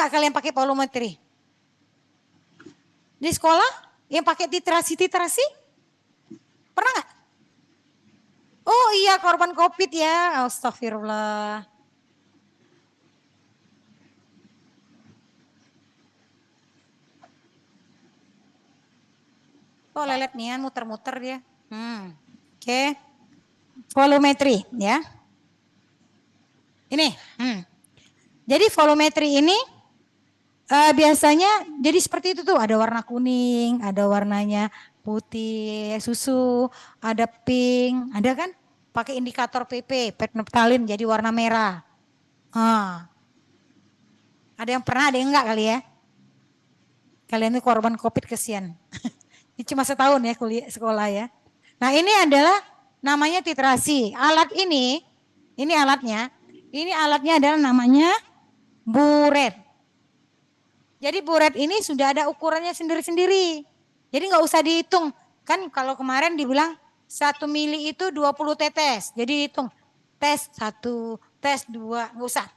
nggak kalian pakai volumetri? Di sekolah yang pakai titrasi? Pernah nggak? Oh iya, korban COVID ya. Astagfirullah. Oh lelet nih, muter-muter dia. Oke. Volumetri ya. Ini. Jadi volumetri ini biasanya jadi seperti itu tuh. Ada warna kuning, ada warnanya putih, susu, ada pink, ada kan? Pakai indikator PP, phenolphthalein jadi warna merah. Ada yang pernah, ada yang enggak kali ya? Kalian ini korban COVID kesian. Ini cuma setahun ya kuliah sekolah ya. Nah ini adalah namanya titrasi. Alat ini alatnya. Ini alatnya adalah namanya buret. Jadi buret ini sudah ada ukurannya sendiri-sendiri. Jadi nggak usah dihitung. Kan kalau kemarin dibilang 1 mili itu 20 tetes. Jadi hitung tes 1, tes 2, nggak usah.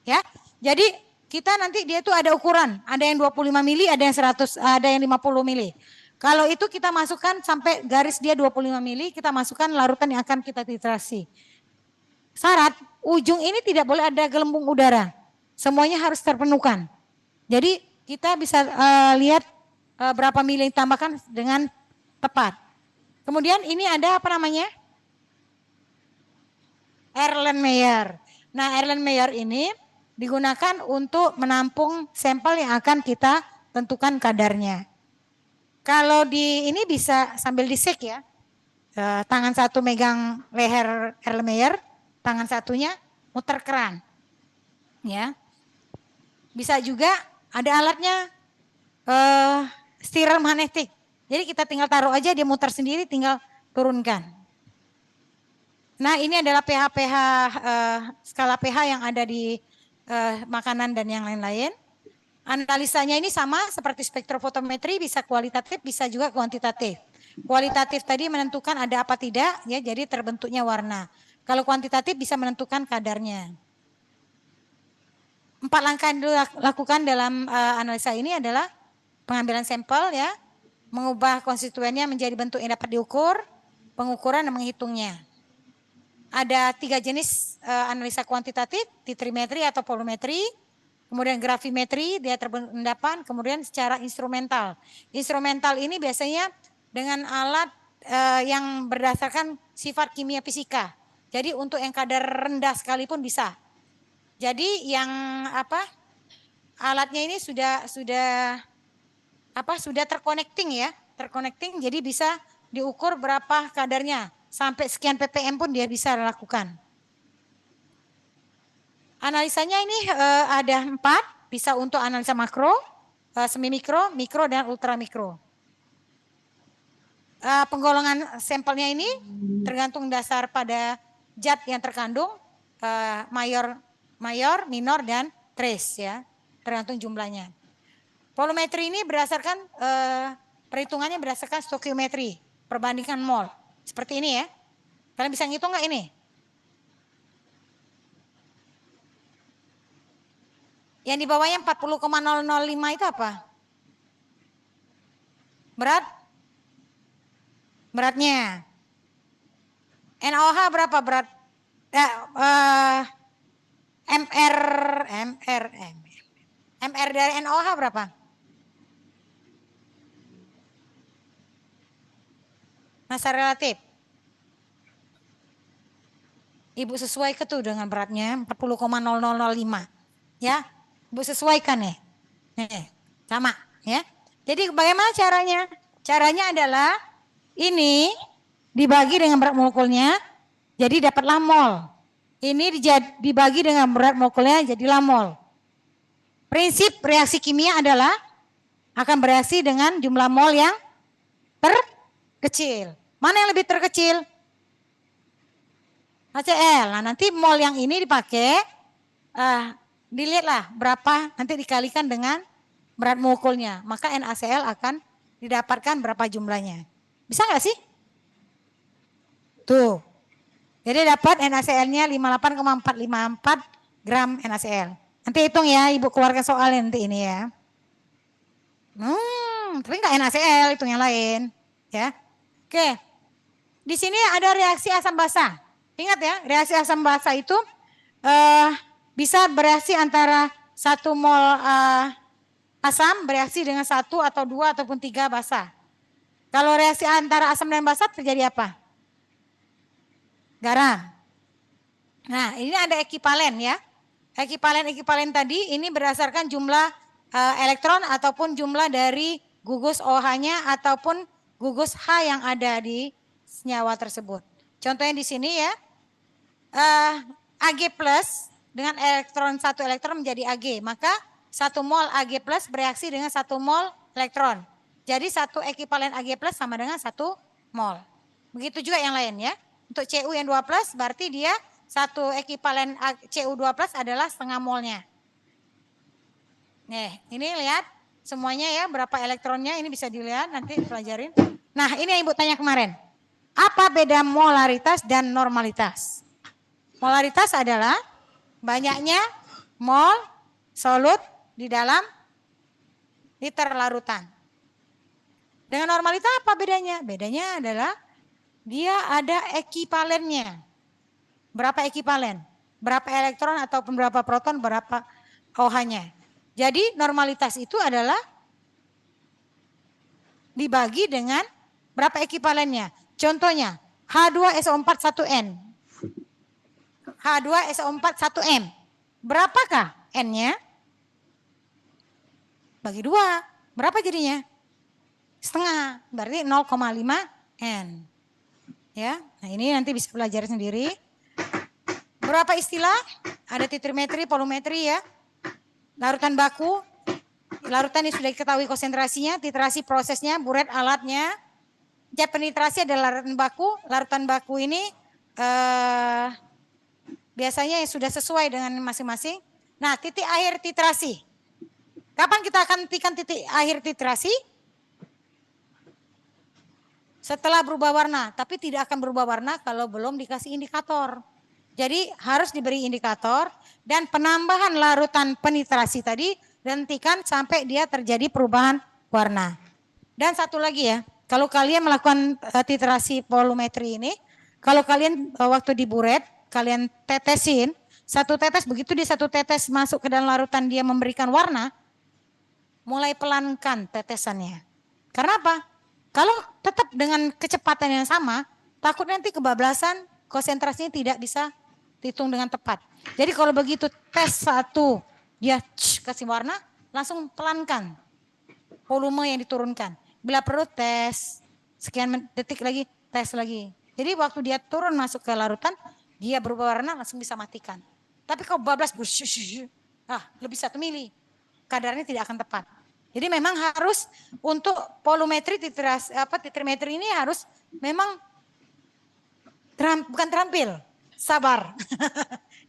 Ya. Jadi kita nanti dia tuh ada ukuran. Ada yang 25 mili, ada yang 100, ada yang 50 mili. Kalau itu kita masukkan sampai garis dia 25 mili, kita masukkan larutan yang akan kita titrasi. Syarat, ujung ini tidak boleh ada gelembung udara. Semuanya harus terpenuhkan. Jadi kita bisa lihat berapa mili yang ditambahkan dengan tepat. Kemudian ini ada apa namanya? Erlenmeyer. Nah Erlenmeyer ini digunakan untuk menampung sampel yang akan kita tentukan kadarnya. Kalau di ini bisa sambil disek ya. Tangan satu megang leher Erlenmeyer, tangan satunya muter keran. Ya. Bisa juga ada alatnya spiral magnetik. Jadi kita tinggal taruh aja, dia muter sendiri, tinggal turunkan. Nah ini adalah pH skala pH yang ada di makanan dan yang lain-lain. Analisanya ini sama seperti spektrofotometri, bisa kualitatif, bisa juga kuantitatif. Kualitatif tadi menentukan ada apa tidak, ya jadi terbentuknya warna. Kalau kuantitatif bisa menentukan kadarnya. 4 langkah yang dilakukan dalam analisa ini adalah pengambilan sampel ya, mengubah konstituennya menjadi bentuk yang dapat diukur, pengukuran dan menghitungnya. Ada 3 jenis analisa kuantitatif, titrimetri atau volumetri, kemudian grafimetri, dia terbendapan, kemudian secara instrumental. Instrumental ini biasanya dengan alat yang berdasarkan sifat kimia fisika. Jadi untuk yang kadar rendah sekalipun bisa. Jadi yang alatnya ini sudah terconnecting ya, terconnecting jadi bisa diukur berapa kadarnya. Sampai sekian ppm pun dia bisa lakukan. Analisanya ini ada 4, bisa untuk analisa makro, semi mikro, mikro dan ultra mikro. Penggolongan sampelnya ini tergantung dasar pada zat yang terkandung, mayor, minor dan trace ya, tergantung jumlahnya. Volumetri ini berdasarkan perhitungannya berdasarkan stokiometri, perbandingan mol. Seperti ini ya. Kalian bisa ngitung nggak ini? Yang di bawahnya 40,005 itu apa? Beratnya. NaOH berapa berat? MR dari NaOH berapa? Massa relatif. Ibu sesuaikan tuh dengan beratnya 40,0005. Ya, Ibu sesuaikan ya. Nih, sama ya. Jadi bagaimana caranya? Caranya adalah ini dibagi dengan berat molekulnya, jadi dapatlah mol. Ini dibagi dengan berat molekulnya, jadilah mol. Prinsip reaksi kimia adalah akan bereaksi dengan jumlah mol yang terkecil. Mana yang lebih terkecil? HCl. Nah nanti mol yang ini dipakai, dilihatlah berapa, nanti dikalikan dengan berat molekulnya. Maka NaCl akan didapatkan berapa jumlahnya. Bisa nggak sih? Tuh. Jadi dapat NaCl-nya 58,454 gram NaCl. Nanti hitung ya, Ibu keluarkan soalnya nanti ini ya. Tapi nggak NaCl, hitung yang lain. Ya. Oke. Di sini ada reaksi asam basa. Ingat ya, reaksi asam basa itu bisa bereaksi antara 1 mol asam bereaksi dengan 1 atau 2 ataupun 3 basa. Kalau reaksi antara asam dan basa terjadi apa? Garam. Nah, ini ada ekivalen ya. Ekivalen tadi ini berdasarkan jumlah elektron ataupun jumlah dari gugus OH-nya ataupun gugus H yang ada di senyawa tersebut. Contohnya di sini ya, Ag plus dengan elektron 1 elektron menjadi Ag, maka 1 mol Ag plus bereaksi dengan 1 mol elektron. Jadi 1 ekivalen Ag plus sama dengan 1 mol. Begitu juga yang lain ya. Untuk Cu yang 2 plus berarti dia 1 ekivalen Cu2 plus adalah setengah molnya. Nih, ini lihat semuanya ya, berapa elektronnya ini bisa dilihat, nanti pelajarin. Nah, ini yang Ibu tanya kemarin. Apa beda molaritas dan normalitas? Molaritas adalah banyaknya mol solut di dalam liter larutan. Dengan normalitas apa bedanya? Bedanya adalah dia ada ekivalennya. Berapa ekivalen? Berapa elektron ataupun berapa proton, berapa OH-nya. Jadi normalitas itu adalah dibagi dengan berapa ekivalennya. Contohnya H2SO4 1N. H2SO4 1M. Berapakah N-nya? Bagi 2. Berapa jadinya? Setengah. Berarti 0,5 N. Ya, nah ini nanti bisa belajar sendiri. Berapa istilah? Ada titrimetri, volumetri ya. Larutan baku. Larutan ini sudah diketahui konsentrasinya, titrasi prosesnya, buret alatnya. Zat penetrasi adalah larutan baku. Larutan baku ini biasanya sudah sesuai dengan masing-masing. Nah, titik akhir titrasi. Kapan kita akan hentikan titik akhir titrasi? Setelah berubah warna, tapi tidak akan berubah warna kalau belum dikasih indikator. Jadi harus diberi indikator dan penambahan larutan penitrasi tadi dihentikan sampai dia terjadi perubahan warna. Dan satu lagi ya, kalau kalian melakukan titrasi volumetri ini, kalau kalian waktu di buret, kalian tetesin, satu tetes, begitu dia satu tetes masuk ke dalam larutan dia memberikan warna, mulai pelankan tetesannya. Karena apa? Kalau tetap dengan kecepatan yang sama, takut nanti kebablasan, konsentrasinya tidak bisa dihitung dengan tepat. Jadi kalau begitu tes 1, dia kasih warna, langsung pelankan volume yang diturunkan. Bila perlu tes, sekian detik lagi, tes lagi. Jadi waktu dia turun masuk ke larutan, dia berubah warna, langsung bisa matikan. Tapi kalau bablas, lebih 1 mili, kadarnya tidak akan tepat. Jadi memang harus untuk volumetri titrimetri ini harus memang bukan terampil, sabar.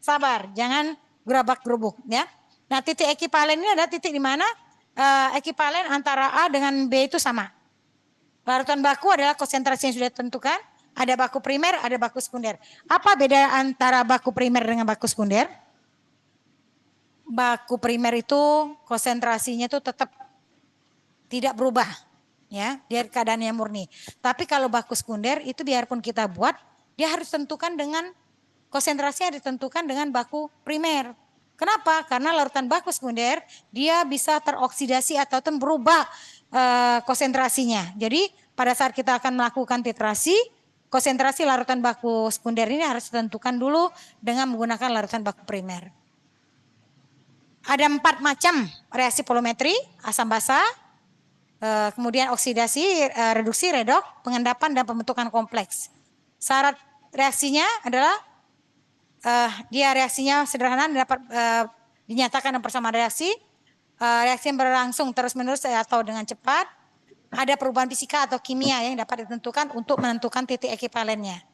Sabar, jangan gerabak-gerubuk ya. Nah, titik ekivalen ini adalah titik di mana ekivalen antara A dengan B itu sama. Larutan baku adalah konsentrasi yang sudah ditentukan, ada baku primer, ada baku sekunder. Apa beda antara baku primer dengan baku sekunder? Baku primer itu konsentrasinya itu tetap tidak berubah ya, dia keadaannya murni. Tapi kalau baku sekunder itu biarpun kita buat, dia harus tentukan dengan konsentrasinya ditentukan dengan baku primer. Kenapa? Karena larutan baku sekunder dia bisa teroksidasi atau berubah konsentrasinya. Jadi pada saat kita akan melakukan titrasi, konsentrasi larutan baku sekunder ini harus ditentukan dulu dengan menggunakan larutan baku primer. Ada 4 macam reaksi volumetri, asam basa, kemudian oksidasi, reduksi, redok, pengendapan, dan pembentukan kompleks. Syarat reaksinya adalah dia reaksinya sederhana, dapat dinyatakan dan persamaan reaksi, reaksi yang berlangsung terus-menerus atau dengan cepat, ada perubahan fisika atau kimia yang dapat ditentukan untuk menentukan titik ekivalennya.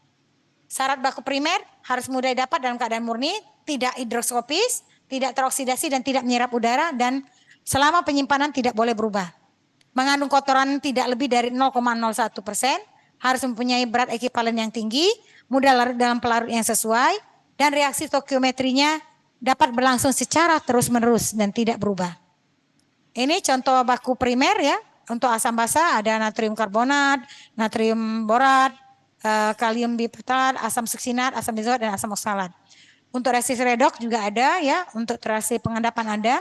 Syarat baku primer harus mudah didapat dalam keadaan murni, tidak hidroskopis, tidak teroksidasi dan tidak menyerap udara, dan selama penyimpanan tidak boleh berubah. Mengandung kotoran tidak lebih dari 0,01%, harus mempunyai berat ekivalen yang tinggi, mudah larut dalam pelarut yang sesuai, dan reaksi stokiometrinya dapat berlangsung secara terus-menerus dan tidak berubah. Ini contoh baku primer ya. Untuk asam basa ada natrium karbonat, natrium borat, kalium bipetat, asam suksinat, asam benzoat, dan asam oksalat. Untuk reaksi redoks juga ada ya, untuk reaksi pengendapan ada.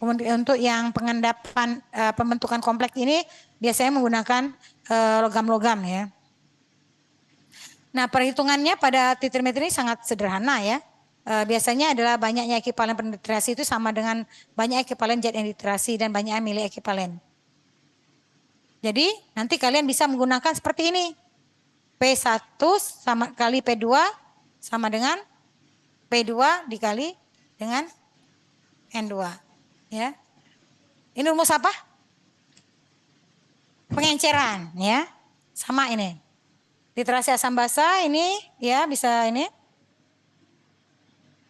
Kemudian untuk yang pengendapan pembentukan kompleks ini biasanya menggunakan logam-logam ya. Nah, perhitungannya pada titrimetri sangat sederhana ya. Biasanya adalah banyaknya ekivalen penetrasi itu sama dengan banyak ekivalen zat endoterasi dan banyaknya mili ekivalen. Jadi nanti kalian bisa menggunakan seperti ini. P1 sama kali P2 sama dengan P2 dikali dengan N2. Ya. Ini rumus apa? Pengenceran ya. Sama ini. Titrasi asam basa ini ya bisa ini.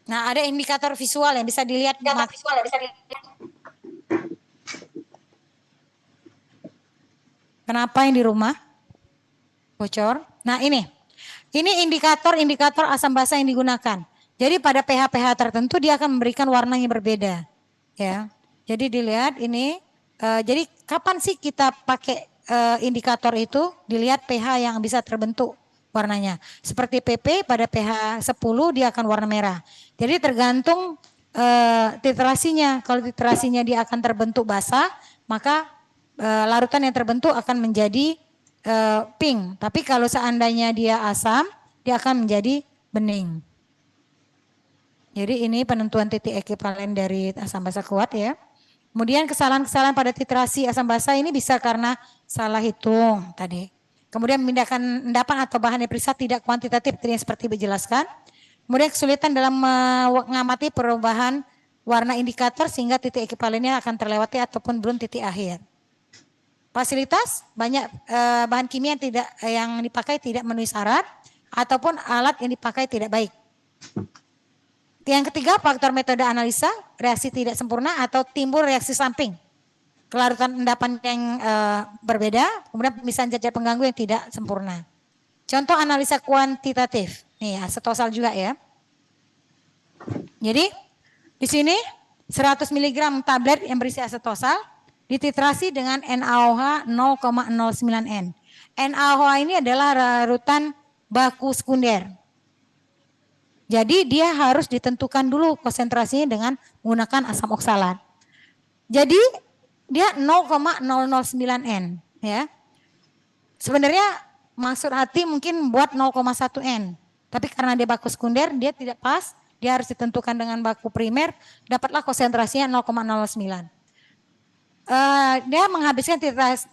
Nah, ada indikator visual yang bisa dilihat. Kenapa yang di rumah? Bocor. Nah, ini indikator asam basa yang digunakan. Jadi pada pH-pH tertentu dia akan memberikan warna yang berbeda. Ya. Jadi dilihat ini. Jadi kapan sih kita pakai indikator itu? Dilihat pH yang bisa terbentuk warnanya. Seperti PP pada pH 10 dia akan warna merah. Jadi tergantung titrasinya. Kalau titrasinya dia akan terbentuk basah, maka larutan yang terbentuk akan menjadi pink. Tapi kalau seandainya dia asam, dia akan menjadi bening. Jadi ini penentuan titik ekivalen dari asam basa kuat ya. Kemudian kesalahan-kesalahan pada titrasi asam basa ini bisa karena salah hitung tadi. Kemudian memindahkan endapan atau bahan yang diperiksa tidak kuantitatif tadi yang seperti dijelaskan. Kemudian kesulitan dalam mengamati perubahan warna indikator sehingga titik ekivalennya akan terlewati ataupun belum titik akhir. Fasilitas banyak bahan kimia yang dipakai tidak memenuhi syarat ataupun alat yang dipakai tidak baik. Yang ketiga, faktor metode analisa, reaksi tidak sempurna atau timbul reaksi samping. Kelarutan endapan yang berbeda, kemudian pemisahan zat-zat pengganggu yang tidak sempurna. Contoh analisa kuantitatif. Nih, asetosal juga ya. Jadi, di sini 100 mg tablet yang berisi asetosal dititrasi dengan NaOH 0,09 N. NaOH ini adalah larutan baku sekunder. Jadi dia harus ditentukan dulu konsentrasinya dengan menggunakan asam oksalat. Jadi dia 0,009 N ya. Sebenarnya maksud hati mungkin buat 0,1 N. Tapi karena dia baku sekunder dia tidak pas, dia harus ditentukan dengan baku primer, dapatlah konsentrasinya 0,09. Dia menghabiskan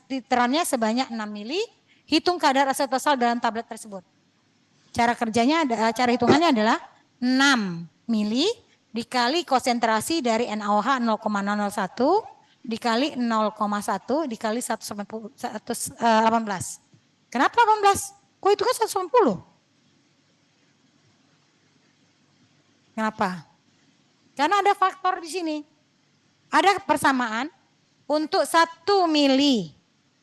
titerannya sebanyak 6 mili, hitung kadar asetosal dalam tablet tersebut. Cara hitungannya adalah 6 mili dikali konsentrasi dari NaOH 0,001 dikali 0,1 dikali 118. Kenapa 18? Kok itu kan 180? Kenapa? Karena ada faktor di sini. Ada persamaan untuk 1 mili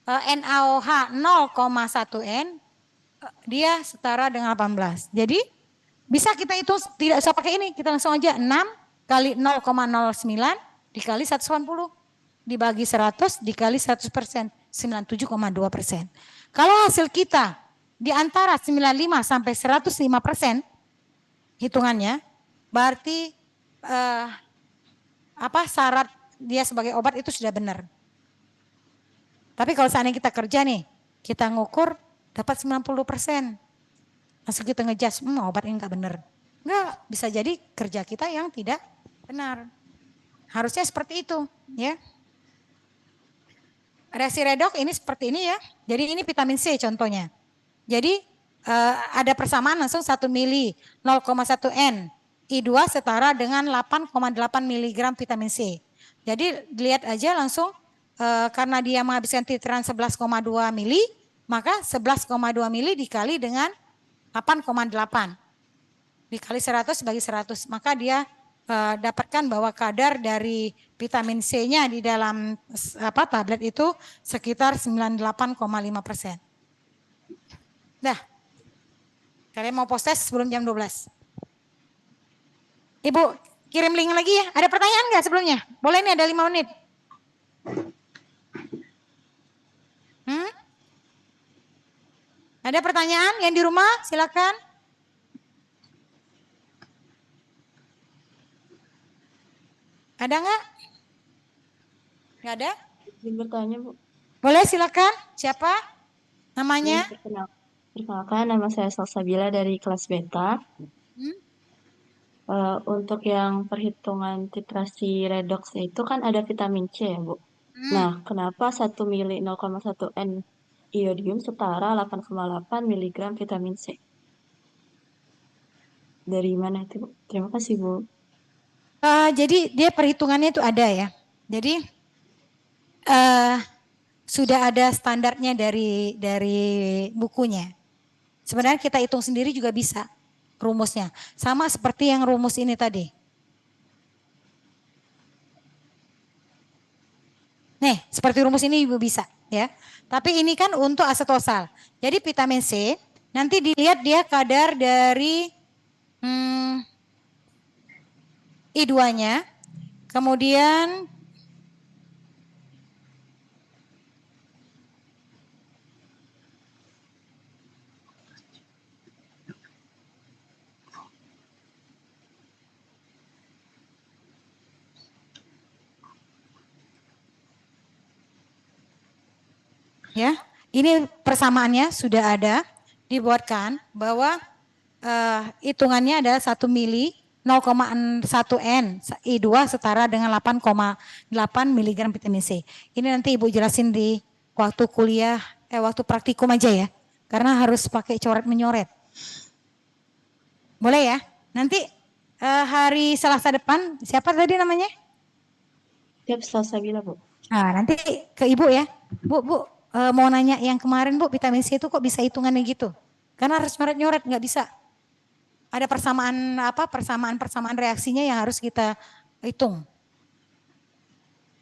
NaOH 0,1 N dia setara dengan 18. Jadi bisa kita hitung tidak usah pakai ini, kita langsung aja 6 kali 0,09 dikali 180 dibagi 100 dikali 100%, 97,2%. Kalau hasil kita di antara 95 sampai 105% hitungannya, berarti syarat dia sebagai obat itu sudah benar. Tapi kalau seandainya kita kerja nih, kita ngukur dapat 90%. Langsung kita ngejudge, obat ini enggak benar. Enggak, bisa jadi kerja kita yang tidak benar. Harusnya seperti itu, ya. Reaksi redoks ini seperti ini ya. Jadi ini vitamin C contohnya. Jadi ada persamaan langsung 1 mili 0,1 N. I2 setara dengan 8,8 mg vitamin C. Jadi dilihat aja langsung karena dia menghabiskan titeran 11,2 mili, maka 11,2 mili dikali dengan 8,8 dikali 100 bagi 100, maka dia dapatkan bahwa kadar dari vitamin C-nya di dalam tablet itu sekitar 98,5%. Dah, kalian mau proses sebelum jam 12. Ibu, kirim link lagi ya. Ada pertanyaan nggak sebelumnya? Boleh nih, ada 5 menit. Ada pertanyaan yang di rumah? Silakan. Ada nggak? Nggak ada? Izin bertanya, Bu. Boleh, silakan. Siapa namanya? Perkenalkan, nama saya Salsabila dari kelas Beta. Untuk yang perhitungan titrasi redox itu kan ada vitamin C ya, Bu. Nah, kenapa 1 mili 0,1 N iodium setara 8,8 miligram vitamin C? Dari mana itu, Bu? Terima kasih, Bu. Jadi dia perhitungannya itu ada ya. Jadi sudah ada standarnya dari bukunya. Sebenarnya kita hitung sendiri juga bisa rumusnya. Sama seperti yang rumus ini tadi. Nih, seperti rumus ini Ibu bisa ya. Tapi ini kan untuk asetosal. Jadi vitamin C nanti dilihat dia kadar dari I2-nya. Kemudian ya, ini persamaannya sudah ada dibuatkan bahwa hitungannya ada 1 mili 0,1 N I2 setara dengan 8,8 miligram vitamin C. Ini nanti Ibu jelasin di waktu kuliah, waktu praktikum aja ya. Karena harus pakai coret menyoret. Boleh ya? Nanti hari Selasa depan, siapa tadi namanya? Siap, Salsabila, Bu. Nah, nanti ke Ibu ya. Bu, mau nanya yang kemarin Bu, vitamin C itu kok bisa hitungannya gitu? Karena harus nyoret-nyoret, nggak bisa. Ada persamaan reaksinya yang harus kita hitung.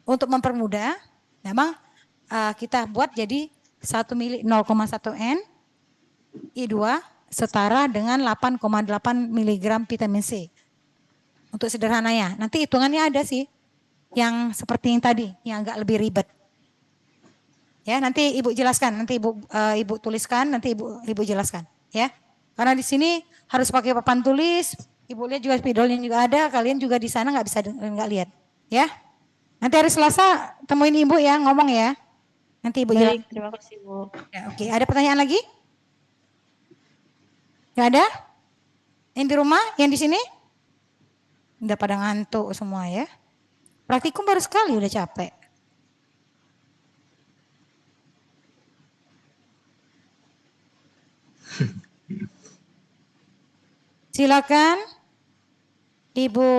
Untuk mempermudah, memang kita buat jadi 1 mili 0,1 N I2 setara dengan 8,8 miligram vitamin C. Untuk sederhananya, nanti hitungannya ada sih yang seperti yang tadi, yang agak lebih ribet. Ya, nanti Ibu jelaskan, nanti Ibu tuliskan, nanti Ibu jelaskan, ya. Karena di sini harus pakai papan tulis, Ibu lihat juga spidolnya juga ada, kalian juga di sana nggak bisa nggak lihat, ya. Nanti hari Selasa temuin Ibu ya, ngomong ya. Nanti Ibu jelaskan. Baik, terima kasih, Bu. Ya, oke, ada pertanyaan lagi? Gak ada? Yang di rumah, yang di sini? Udah pada ngantuk semua ya. Praktikum baru sekali udah capek. Silakan Ibu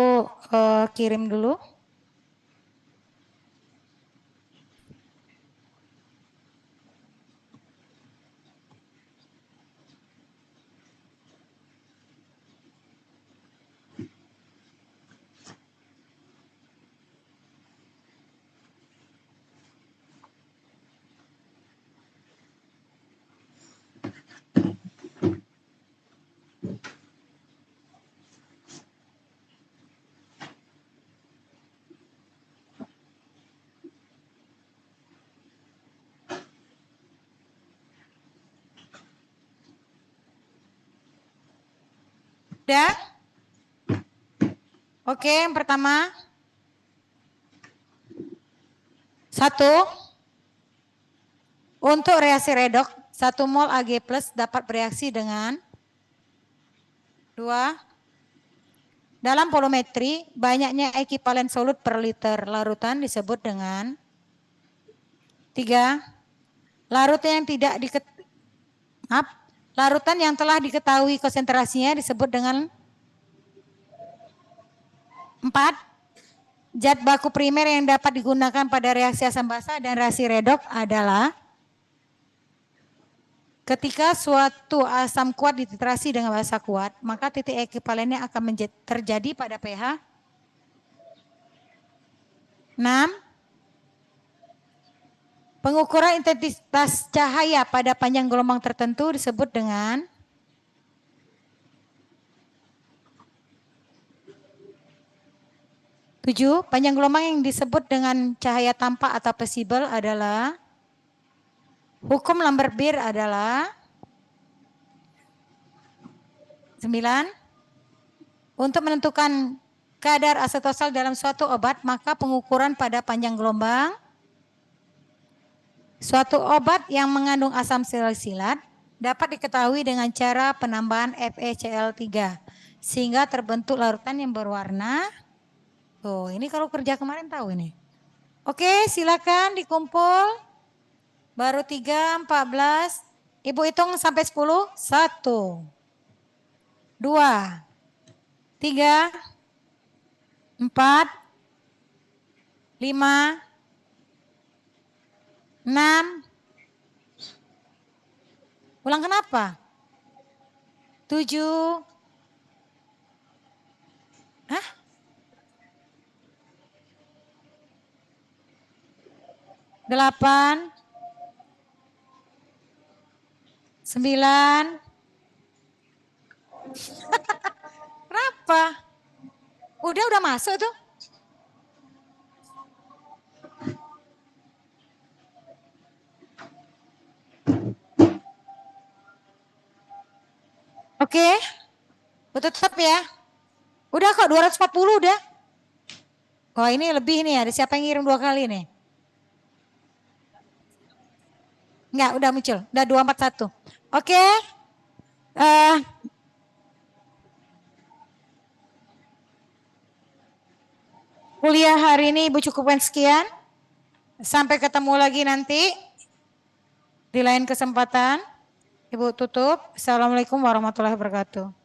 kirim dulu. Udah? Oke, yang pertama. 1. Untuk reaksi redoks, 1 mol Ag+ dapat bereaksi dengan 2. Dalam volumetri, banyaknya ekivalen solut per liter larutan disebut dengan 3. Larutan yang telah diketahui konsentrasinya disebut dengan 4. Zat baku primer yang dapat digunakan pada reaksi asam basa dan reaksi redoks adalah ketika suatu asam kuat dititrasi dengan basa kuat, maka titik ekivalennya akan terjadi pada pH 6. Pengukuran intensitas cahaya pada panjang gelombang tertentu disebut dengan 7. Panjang gelombang yang disebut dengan cahaya tampak atau visible adalah, hukum Lambert-Beer adalah 9. Untuk menentukan kadar asetosal dalam suatu obat, maka pengukuran pada panjang gelombang suatu obat yang mengandung asam salisilat dapat diketahui dengan cara penambahan FeCl3 sehingga terbentuk larutan yang berwarna. Tuh, ini kalau kerja kemarin tahu ini. Oke, silakan dikumpul. Baru 3, 14. Ibu hitung sampai 10. 1, 2, 3, 4, 5, 6. Ulang kenapa? 7. Hah? 8. 9. Kenapa? Udah masuk tuh. Oke. Tetap ya. Udah kok 240 udah. Oh ini lebih nih, ada siapa yang ngirim 2 kali nih? Enggak, udah muncul. Udah 241. Oke. Kuliah hari ini Ibu cukupkan sekian. Sampai ketemu lagi nanti di lain kesempatan. Ibu tutup. Assalamualaikum warahmatullahi wabarakatuh.